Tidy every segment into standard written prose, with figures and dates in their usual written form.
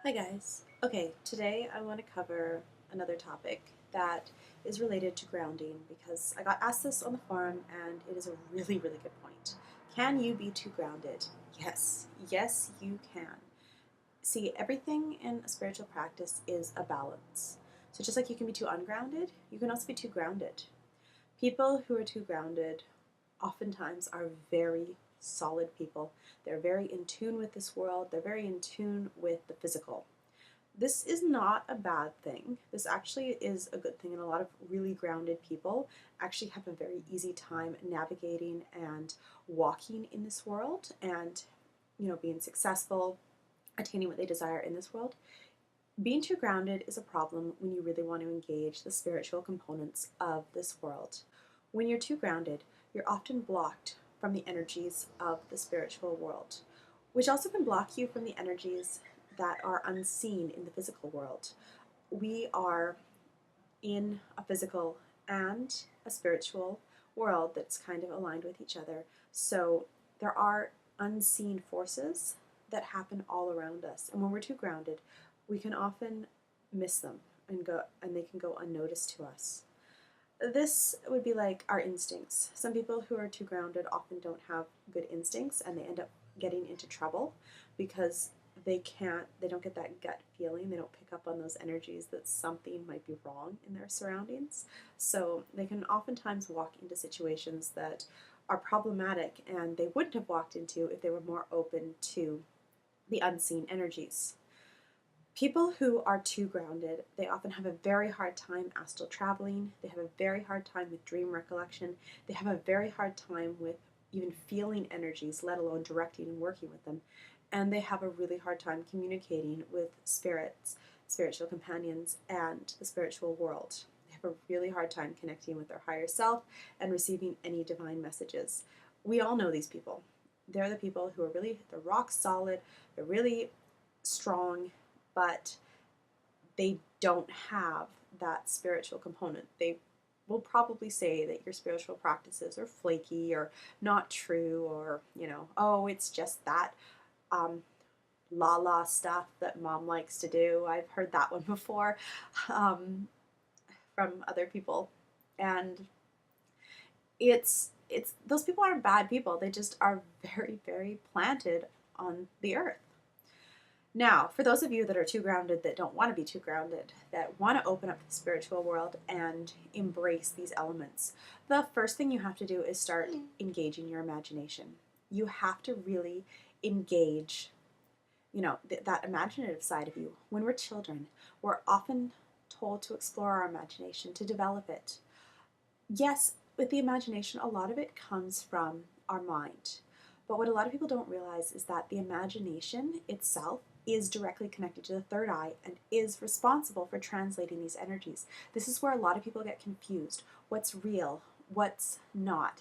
Hi guys. Okay, today I want to cover another topic that is related to grounding because I got asked this on the forum and it is a really, really good point. Can you be too grounded? Yes. Yes, you can. See, everything in a spiritual practice is a balance. So just like you can be too ungrounded, you can also be too grounded. People who are too grounded oftentimes are very solid people. They're very in tune with this world. They're very in tune with the physical. This is not a bad thing. This actually is a good thing, and a lot of really grounded people actually have a very easy time navigating and walking in this world and, being successful, attaining what they desire in this world. Being too grounded is a problem when you really want to engage the spiritual components of this world. When you're too grounded, you're often blocked from the energies of the spiritual world, which also can block you from the energies that are unseen in the physical world. We are in a physical and a spiritual world that's kind of aligned with each other. So there are unseen forces that happen all around us. And when we're too grounded, we can often miss them and they can go unnoticed to us. This would be like our instincts. Some people who are too grounded often don't have good instincts and they end up getting into trouble because they don't get that gut feeling. They don't pick up on those energies that something might be wrong in their surroundings. So they can oftentimes walk into situations that are problematic and they wouldn't have walked into if they were more open to the unseen energies. People who are too grounded, they often have a very hard time astral traveling. They have a very hard time with dream recollection. They have a very hard time with even feeling energies, let alone directing and working with them. And they have a really hard time communicating with spirits, spiritual companions, and the spiritual world. They have a really hard time connecting with their higher self and receiving any divine messages. We all know these people. They're the people who are they're rock solid, they're really strong, but they don't have that spiritual component. They will probably say that your spiritual practices are flaky or not true, or, oh, it's just that la la stuff that mom likes to do. I've heard that one before from other people. And it's those people aren't bad people. They just are very, very planted on the earth. Now, for those of you that are too grounded, that don't want to be too grounded, that want to open up to the spiritual world and embrace these elements, the first thing you have to do is start engaging your imagination. You have to really engage, that imaginative side of you. When we're children, we're often told to explore our imagination, to develop it. Yes, with the imagination, a lot of it comes from our mind. But what a lot of people don't realize is that the imagination itself is directly connected to the third eye and is responsible for translating these energies. This is where a lot of people get confused. What's real? What's not?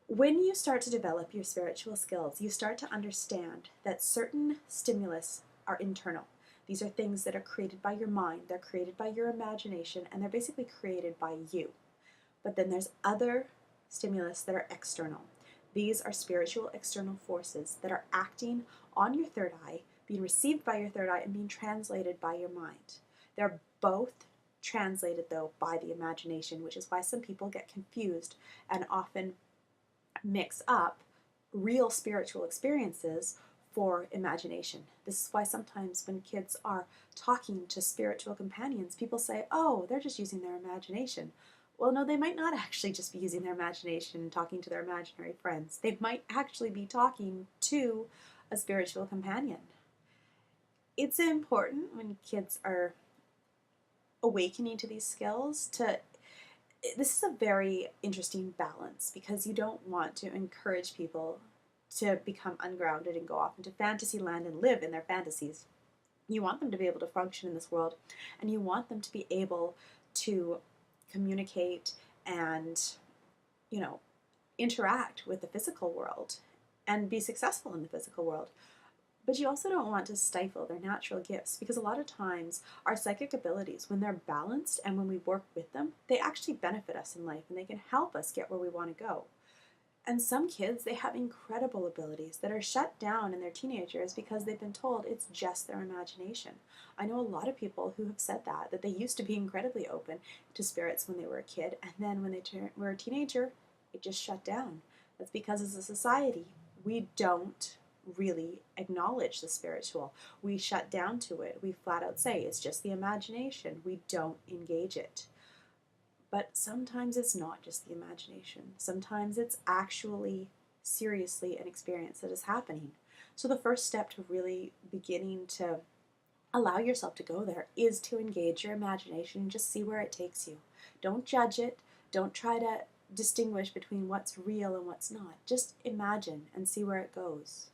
When you start to develop your spiritual skills, you start to understand that certain stimulus are internal. These are things that are created by your mind, they're created by your imagination, and they're basically created by you. But then there's other stimulus that are external. These are spiritual external forces that are acting on your third eye, being received by your third eye, and being translated by your mind. They're both translated, though, by the imagination, which is why some people get confused and often mix up real spiritual experiences for imagination. This is why sometimes when kids are talking to spiritual companions, people say, oh, they're just using their imagination. Well, no, they might not actually just be using their imagination and talking to their imaginary friends. They might actually be talking to a spiritual companion. It's important when kids are awakening to these skills this is a very interesting balance because you don't want to encourage people to become ungrounded and go off into fantasy land and live in their fantasies. You want them to be able to function in this world, and you want them to be able to communicate and, interact with the physical world and be successful in the physical world. But you also don't want to stifle their natural gifts because a lot of times our psychic abilities, when they're balanced and when we work with them, they actually benefit us in life and they can help us get where we want to go. And some kids, they have incredible abilities that are shut down in their teenagers because they've been told it's just their imagination. I know a lot of people who have said that they used to be incredibly open to spirits when they were a kid, and then when they were a teenager, it just shut down. That's because as a society, we don't really acknowledge the spiritual. We shut down to it. We flat out say it's just the imagination. We don't engage it. But sometimes it's not just the imagination. Sometimes it's actually seriously an experience that is happening. So the first step to really beginning to allow yourself to go there is to engage your imagination and just see where it takes you. Don't judge it. Don't try to distinguish between what's real and what's not. Just imagine and see where it goes.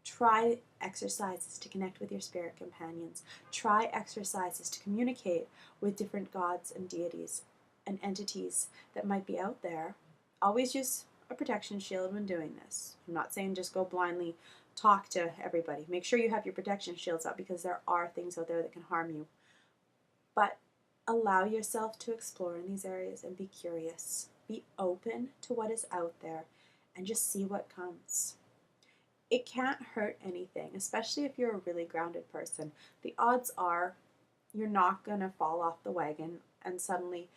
Try exercises to connect with your spirit companions. Try exercises to communicate with different gods and deities and entities that might be out there. Always use a protection shield when doing this. I'm not saying just go blindly talk to everybody. Make sure you have your protection shields up because there are things out there that can harm you. But allow yourself to explore in these areas and be curious. Be open to what is out there and just see what comes. It can't hurt anything, especially if you're a really grounded person. The odds are you're not going to fall off the wagon and suddenly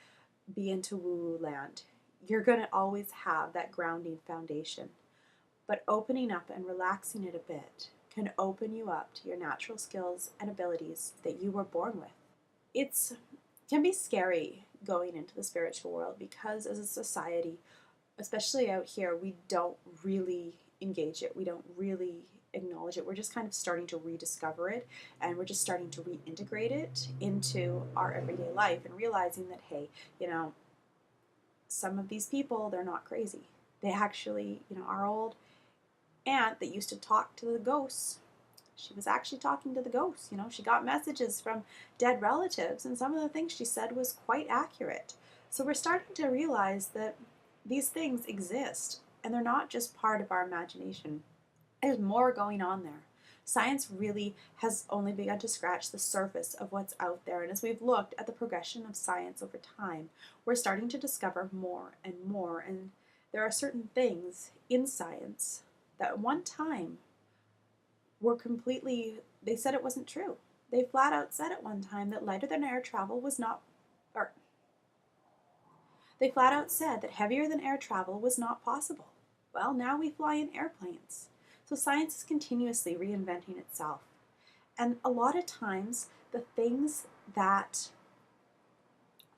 be into woo-woo land. You're going to always have that grounding foundation. But opening up and relaxing it a bit can open you up to your natural skills and abilities that you were born with. It can be scary going into the spiritual world because as a society, especially out here, we don't really engage it. We don't really acknowledge it. We're just kind of starting to rediscover it, and we're just starting to reintegrate it into our everyday life and realizing that, hey, some of these people, they're not crazy. They actually, our old aunt that used to talk to the ghosts, she was actually talking to the ghosts. She got messages from dead relatives, and some of the things she said was quite accurate. So we're starting to realize that these things exist, and they're not just part of our imagination. There's more going on there. Science really has only begun to scratch the surface of what's out there, and as we've looked at the progression of science over time, we're starting to discover more and more, and there are certain things in science that at one time were they said it wasn't true. They flat out said at one time that lighter than air travel was not, or they flat out said that heavier than air travel was not possible. Well, now we fly in airplanes. So science is continuously reinventing itself. And a lot of times, the things that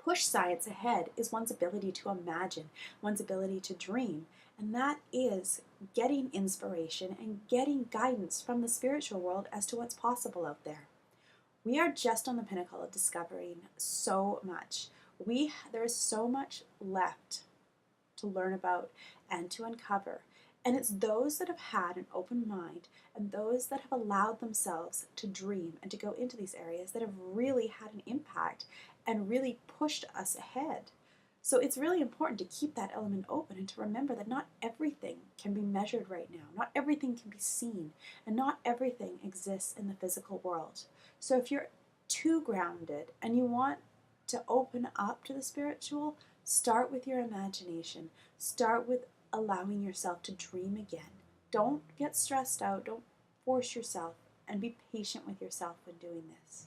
push science ahead is one's ability to imagine, one's ability to dream. And that is getting inspiration and getting guidance from the spiritual world as to what's possible out there. We are just on the pinnacle of discovering so much. There is so much left to learn about and to uncover. And it's those that have had an open mind and those that have allowed themselves to dream and to go into these areas that have really had an impact and really pushed us ahead. So it's really important to keep that element open and to remember that not everything can be measured right now. Not everything can be seen, and not everything exists in the physical world. So if you're too grounded and you want to open up to the spiritual, start with your imagination. Start with allowing yourself to dream again. Don't get stressed out. Don't force yourself, and be patient with yourself when doing this.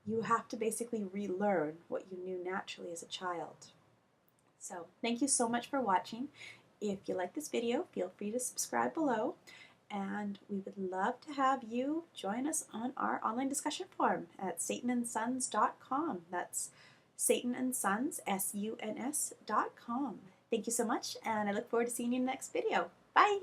You have to basically relearn what you knew naturally as a child. So thank you so much for watching. If you like this video, feel free to subscribe below, and we would love to have you join us on our online discussion forum at satanandsons.com. That's satanandsons, SUNS.com. Thank you so much, and I look forward to seeing you in the next video. Bye!